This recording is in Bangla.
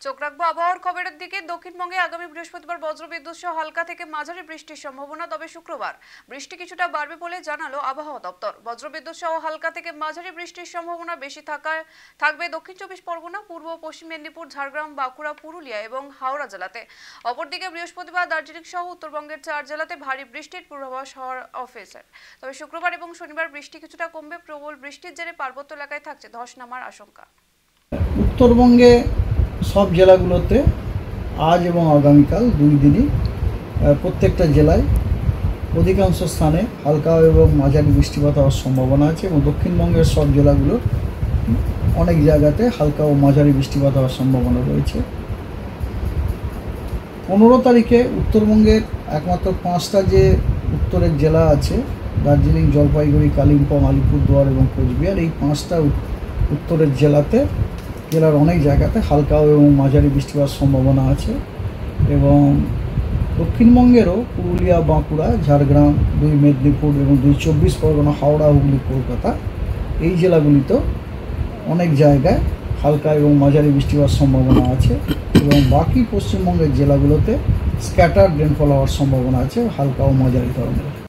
চোখ রাখবো আবহাওয়ার খবরের দিকে। দক্ষিণবঙ্গে আগামী বৃহস্পতিবার বজ্রবিদ্যুৎ সহ হালকা থেকে মাঝারি বৃষ্টির সম্ভাবনা, তবে শুক্রবার বৃষ্টি কিছুটা বাড়বে বলে জানালো আবহাওয়া দপ্তর। বজ্রবিদ্যুৎ সহ হালকা থেকে মাঝারি বৃষ্টির সম্ভাবনা বেশি থাকবে দক্ষিণ চব্বিশ পরগনা, পূর্ব পশ্চিম মেদিনীপুর, ঝাড়গ্রাম, বাঁকুড়া, পুরুলিয়া এবং হাওড়া জেলাতে। অপরদিকে বৃহস্পতিবার দার্জিলিং সহ উত্তরবঙ্গের 4 জেলাতে ভারী বৃষ্টির পূর্বাভাস হওয়ার অফিসে। তবে শুক্রবার এবং শনিবার বৃষ্টি কিছুটা কমবে। প্রবল বৃষ্টির জেরে পার্বত্য এলাকায় থাকছে ধস নামার আশঙ্কা। উত্তরবঙ্গে সব জেলাগুলোতে আজ এবং আগামীকাল 2 দিনই প্রত্যেকটা জেলায় অধিকাংশ স্থানে হালকা এবং মাঝারি বৃষ্টিপাত হওয়ার সম্ভাবনা আছে এবং দক্ষিণবঙ্গের সব জেলাগুলো অনেক জায়গাতে হালকা ও মাঝারি বৃষ্টিপাত হওয়ার সম্ভাবনা রয়েছে। 15 তারিখে উত্তরবঙ্গের একমাত্র 5টা যে উত্তরের জেলা আছে, দার্জিলিং, জলপাইগুড়ি, কালিম্পং, আলিপুরদুয়ার এবং কোচবিহার, এই 5টা উত্তরের জেলাতে জেলার অনেক জায়গাতে হালকা এবং মাঝারি বৃষ্টিপাত সম্ভাবনা আছে এবং দক্ষিণবঙ্গেরও পুরুলিয়া, বাঁকুড়া, ঝাড়গ্রাম, 2 মেদিনীপুর এবং 2 চব্বিশ পরগনা, হাওড়া, হুগলি, কলকাতা, এই জেলাগুলিতেও অনেক জায়গায় হালকা এবং মাঝারি বৃষ্টিপাত সম্ভাবনা আছে এবং বাকি পশ্চিমবঙ্গের জেলাগুলোতে স্ক্যাটার্ড রেনফল হওয়ার সম্ভাবনা আছে হালকা ও মাঝারি ধরনের।